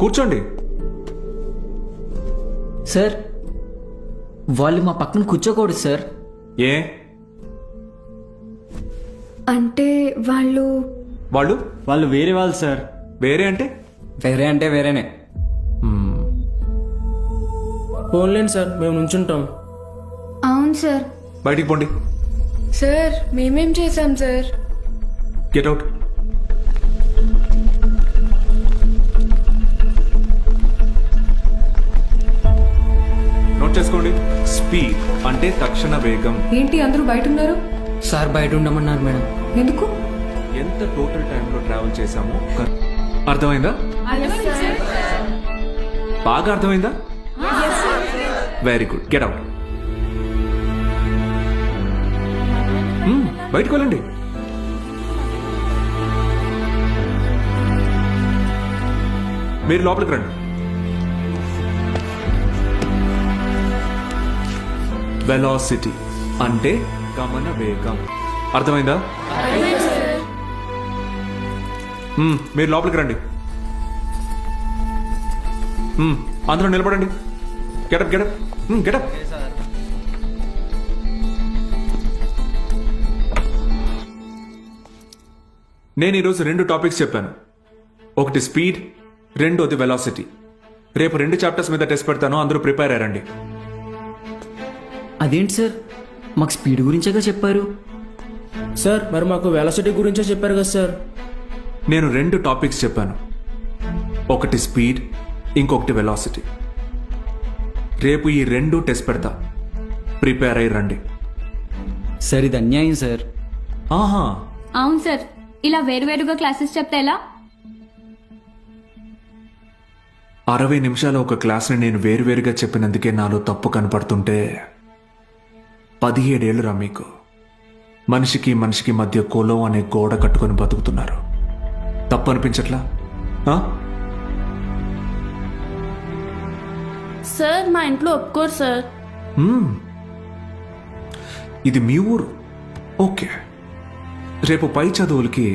కూర్చోండి. సార్ వాళ్ళు మా పక్కన కూర్చోకూడదు సార్. ఏ అంటే వాళ్ళు వాళ్ళు వాళ్ళు వేరే వాళ్ళు సార్. వేరే అంటే వేరే అంటే వేరేనే. ఫోన్లేండి సార్, మేము నుంచుంటాం. అవును సార్. బయటికి పోండి. సార్ మేమేం చేశాం సార్? Get out. నోట్ చేసుకోండి. స్పీడ్ అంటే తక్షణ వేగం. ఏంటి అందరూ బయట ఉన్నారు? సార్ బయట ఉండమన్నారు మేడం. ఎందుకు? ఎంత టోటల్ టైంలో ట్రావెల్ చేశామో అర్థమైందా? బాగా అర్థమైందా? Very good. Get out. బయటకు వెళ్ళండి. మీరు లోపలికి రండి. వెలాసిటీ అంటే గమన వేగం. అర్థమైందా? మీరు లోపలికి రండి. అందరూ నిలబడండి. Get up get up get up. నేను ఈరోజు 2 టాపిక్స్ చెప్పాను. ఒకటి స్పీడ్, రెండోది వెలాసిటీ. రేపు 2 చాప్టర్స్ మీద టెస్ట్ పెడతాను. అందరూ ప్రిపేర్ అయ్యారండి. అదేంటి సార్, మాకు స్పీడ్ గురించేగా చెప్పారు. సార్ మరి మాకు వెలాసిటీ గురించే చెప్పారు కదా సార్. నేను 2 టాపిక్స్ చెప్పాను. ఒకటి స్పీడ్, ఇంకొకటి వెలాసిటీ. రేపు ఈ 2 టెస్ట్ పెడతా. ప్రిపేర్ అయ్యి రండి. సార్ ఇది అన్యాయం సార్. ఆహా, అవును సార్, ఇలా వేరువేరుగా క్లాసెస్ చెప్తే ఎలా? 60 నిమిషాల ఒక క్లాస్ని నేను వేరువేరుగా చెప్పినందుకే నాలో తప్పు కనపడుతుంటే 17 ఏళ్ళురా మీకు. మనిషికి మనిషికి మధ్య కులం అనే గోడ కట్టుకొని బతుకుతున్నారు. తప్పు అనిపించట్లా? సార్ మా ఇంట్లో ఒప్పుకోరు సార్. ఇది మీ ఊరు, ఓకే. రేపు పై చదువులకి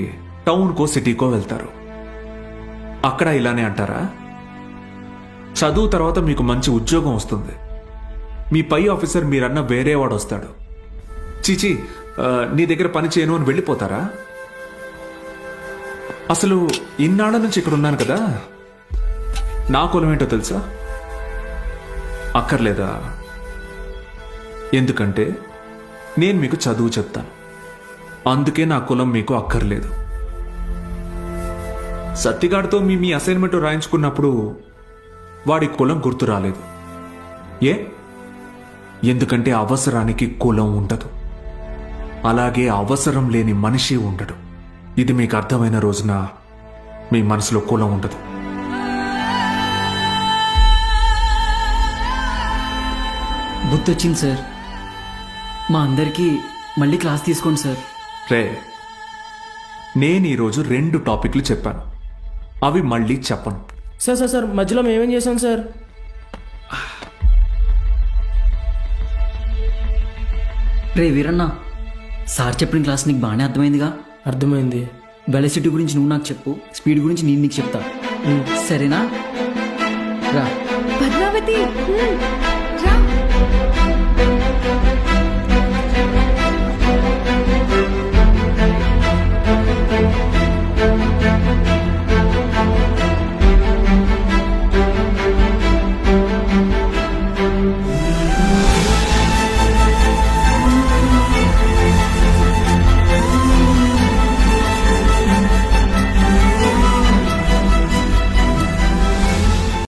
టౌన్కో సిటీకో వెళ్తారు. అక్కడ ఇలానే అంటారా? చదువు తర్వాత మీకు మంచి ఉద్యోగం వస్తుంది. మీ పై ఆఫీసర్ మీరన్న వేరేవాడు వస్తాడు. చీచి నీ దగ్గర పని చేయను అని వెళ్ళిపోతారా? అసలు ఇన్నాళ్ళ నుంచి ఇక్కడ ఉన్నాను కదా, నా కులం ఏంటో తెలుసా? అక్కర్లేదా? ఎందుకంటే నేను మీకు చదువు చెప్తాను. అందుకే నా కులం మీకు అక్కర్లేదు. సత్తిగాడితో మీ అసైన్మెంట్ రాయించుకున్నప్పుడు వాడి కులం గుర్తు రాలేదు. ఏ? ఎందుకంటే అవసరానికి కులం ఉండదు. అలాగే అవసరం లేని మనిషి ఉండడు. ఇది మీకు అర్థమైన రోజున మీ మనసులో కులం ఉండదు. గుర్తొచ్చింది సార్. మా అందరికీ మళ్ళీ క్లాస్ తీసుకోండి సార్. రే, నేను ఈరోజు 2 టాపిక్లు చెప్పాను. అవి మళ్ళీ చెప్పను. సార్ సార్ సార్ మధ్యలో మేమేం చేశాం సార్? రే వీరన్న, సార్ చెప్పిన క్లాస్ నీకు బాగానే అర్థమైందిగా? అర్థమైంది. వెలాసిటీ గురించి నువ్వు నాకు చెప్పు, స్పీడ్ గురించి నేను నీకు చెప్తా. సరేనా? రా. పద్మావతి